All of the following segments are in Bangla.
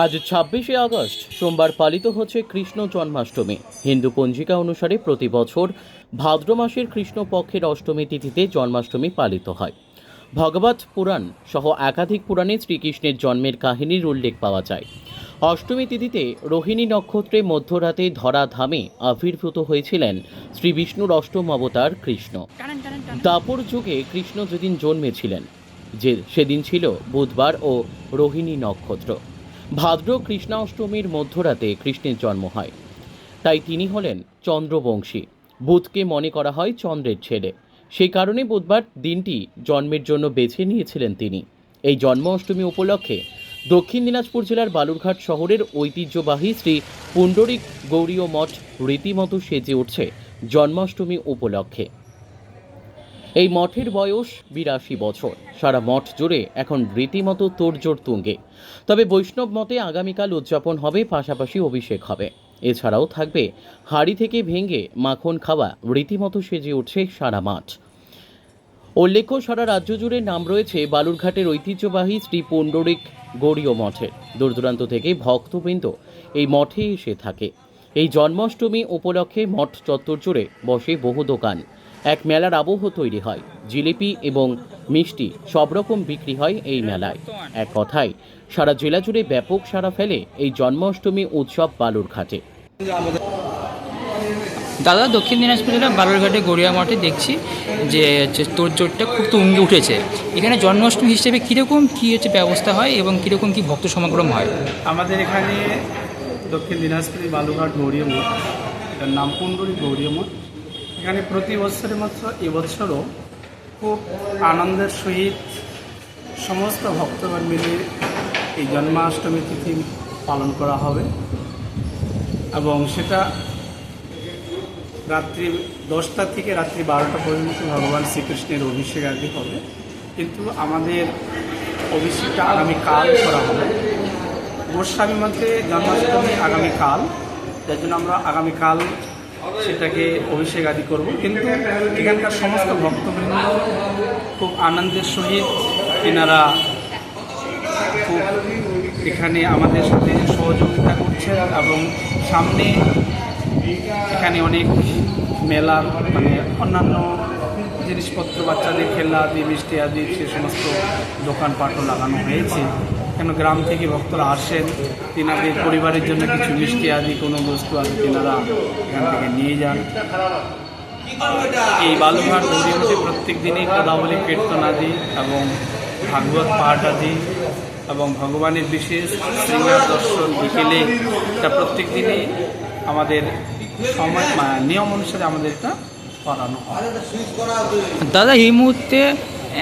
আজ ২৬শে আগস্ট সোমবার পালিত হচ্ছে কৃষ্ণ জন্মাষ্টমী। হিন্দু পঞ্জিকা অনুসারে প্রতি বছর ভাদ্র মাসের কৃষ্ণপক্ষের অষ্টমী তিথিতে জন্মাষ্টমী পালিত হয়। ভগবত পুরাণ সহ একাধিক পুরাণে শ্রীকৃষ্ণের জন্মের কাহিনীর উল্লেখ পাওয়া যায়। অষ্টমী তিথিতে রোহিণী নক্ষত্রে মধ্যরাতে ধরাধামে আবির্ভূত হয়েছিলেন শ্রী বিষ্ণুর অষ্টম অবতার কৃষ্ণ। দাপর যুগে কৃষ্ণ যেদিন জন্মেছিলেন সেদিন ছিল বুধবার ও রোহিণী নক্ষত্র। ভাদ্র কৃষ্ণাষ্টমীর মধ্যরাতে কৃষ্ণের জন্ম হয়, তাই তিনি হলেন চন্দ্রবংশী। বুধকে মনে করা হয় চন্দ্রের ছেলে, সেই কারণে বুধবার দিনটি জন্মের জন্য বেছে নিয়েছিলেন তিনি। এই জন্মাষ্টমী উপলক্ষে দক্ষিণ দিনাজপুর জেলার বালুরঘাট শহরের ঐতিহ্যবাহী শ্রী পুণ্ডরিক গৌরীয় মঠ রীতিমতো সেজে উঠছে জন্মাষ্টমী উপলক্ষে। এই মঠের বয়স ৮২ বছর। সারা মঠ জুড়ে এখন রীতিমতো তোড়জোড় তুঙ্গে। তবে বৈষ্ণব মতে আগামীকাল উদযাপন হবে, পাশাপাশি অভিষেক হবে। এছাড়াও থাকবে হাড়ি থেকে ভেঙে মাখন খাওয়া। রীতিমতো সেজে উঠছে সারা মাঠ। উল্লেখ্য, সারা রাজ্য জুড়ে নাম রয়েছে বালুরঘাটের ঐতিহ্যবাহী শ্রী পুণ্ডরিক গৌরীয় মঠের। দূর দূরান্ত থেকে ভক্তবৃন্দ এই মঠে এসে থাকে। এই জন্মাষ্টমী উপলক্ষে মঠ চত্বর জুড়ে বসে বহু দোকান। এক মেলার আবহ তৈরি হয়। জিলিপি এবং মিষ্টি সব রকম বিক্রি হয় এই মেলায়। এক কথায় সারা জেলা জুড়ে ব্যাপক সাড়া ফেলে এই জন্মাষ্টমী উৎসব বালুরঘাটে। দাদা, দক্ষিণ দিনাজপুর জেলার বালুরঘাটে গড়িয়া মঠে দেখছি যে তোড়জোড়টা খুব তুঙ্গে উঠেছে। এখানে জন্মাষ্টমী হিসেবে কীরকম কী ব্যবস্থা হয় এবং কীরকম কী ভক্ত সমাগম হয়? আমাদের এখানে দক্ষিণ দিনাজপুর বালুরঘাট গৌরীয় মঠ, এটার নাম পুণ্ডরিক গৌরীয় মঠ। এখানে প্রতি বছরের মতো এবছরও খুব আনন্দের সহিত সমস্ত ভক্তগণ মিলে এই জন্মাষ্টমী তিথি পালন করা হবে এবং সেটা রাত্রি 10টা থেকে রাত্রি 12টা পর্যন্ত ভগবান শ্রীকৃষ্ণের অভিষেক আদি হবে। কিন্তু আমাদের অভিষেকটা আগামীকাল করা হবে। গোস্বামী মতে জন্মাষ্টমী আগামীকাল, যার জন্য আমরা আগামীকাল সেটাকে অভিষেক আদি করব। কিন্তু এখানকার সমস্ত ভক্তবৃন্দ খুব আনন্দের সহিত এনারা খুব এখানে আমাদের সাথে সহযোগিতা করছেন এবং সামনে এখানে অনেক মেলার অন্যান্য জিনিসপত্র, বাচ্চাদের খেলনা আদি, মিষ্টি আদি, সে সমস্ত দোকানপাটও লাগানো হয়েছে। কেন গ্রাম থেকে ভক্তরা আসেন, তেনাদের পরিবারের জন্য কিছু মিষ্টি আদি কোনো বস্তু আদি তেনারা এখান থেকে নিয়ে যান। এই বালুরঘাট গৌরীয় মঠে প্রত্যেক দিনই পদাবলী কীর্তন আদি এবং ভাগবত পাঠ আদি এবং ভগবানের বিশেষ শৃঙ্গার দর্শন বিকেলে, এটা প্রত্যেক দিনই আমাদের সময় নিয়ম অনুসারে আমাদের এটা করানো হয়। দাদা, এই মুহূর্তে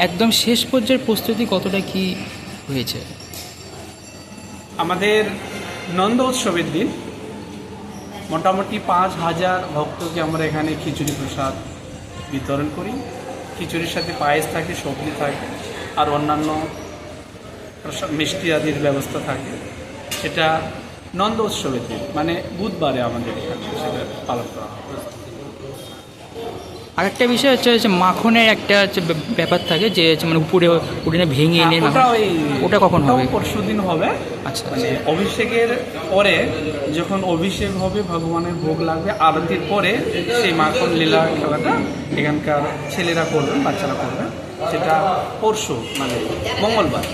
একদম শেষ পর্যায়ের প্রস্তুতি কতটা কি হয়েছে? আমাদের নন্দ উৎসবের দিন মোটামুটি ৫,০০০ ভক্তকে আমরা এখানে খিচুড়ি প্রসাদ বিতরণ করি। খিচুড়ির সাথে পায়েস থাকে, সবজি থাকে, আর অন্যান্য মিষ্টি আদির ব্যবস্থা থাকে। সেটা নন্দ উৎসবের দিন বুধবারে আমাদের এখানে সেটা পালন করা হয়। আরেকটা বিষয় হচ্ছে মাখনের একটা ব্যাপার থাকে যে উপরে উঠে ভেঙে এনে ওটা কখন হবে? পরশুদিন হবে। আচ্ছা, অভিষেকের পরে যখন অভিষেক হবে, ভগবানের ভোগ লাগবে, আরতির পরে সেই মাখন লীলা খেলাটা এখানকার ছেলেরা করবেন, বাচ্চারা করবেন। সেটা পরশু মঙ্গলবার।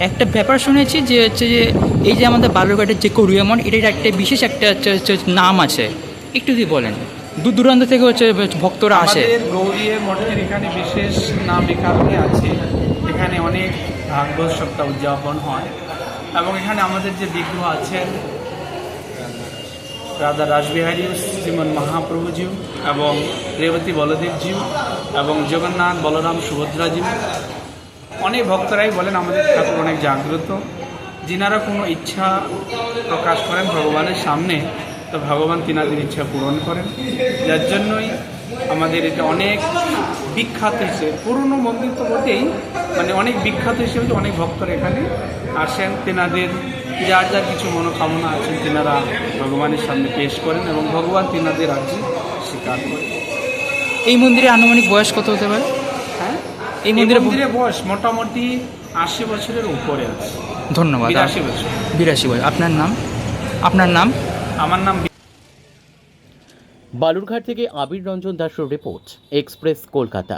একটা ব্যাপার শুনেছি যে এই যে আমাদের বালুরঘাটের যে গৌরীয় মঠ, এটার একটা বিশেষ একটা নাম আছে, একটু যদি বলেন। দূর দূরান্ত থেকে ভক্তরা আসে। গৌরীয় মঠের এখানে বিশেষ নাম এখানে আছে। এখানে অনেক ভাগবত সপ্তাহ উদযাপন হয় এবং এখানে আমাদের যে বিগ্রহ আছেন রাধা রাসবিহারী শ্রীমন মহাপ্রভুজি এবং রেবতী বলদেবজি এবং জগন্নাথ বলরাম সুভদ্রাজি, অনেক ভক্তরাই বলেন আমাদের ঠাকুর অনেক জাগ্রত। যিনারা কোনো ইচ্ছা প্রকাশ করেন ভগবানের সামনে, তো ভগবান তিনাদের ইচ্ছা পূরণ করেন। যার জন্যই আমাদের এটা অনেক বিখ্যাত হিসেবে, পুরনো মন্দির তো বটেই, অনেক বিখ্যাত হিসেবে অনেক ভক্তরা এখানে আসেন। তেনাদের যার যার কিছু মনোকামনা আছেন তেনারা ভগবানের সামনে পেশ করেন এবং ভগবান তেনাদের আর্জি স্বীকার করেন। এই মন্দিরে আনুমানিক বয়স কত হতে পারে? হ্যাঁ, এই মন্দিরের বয়স মোটামুটি ৮০ বছরের উপরে আছে। ধন্যবাদ। 82 বছর। 82 বছর। আপনার নাম? আমার নাম বালুরঘাট থেকে আবির রঞ্জন দাসের রিপোর্ট, এক্সপ্রেস কলকাতা।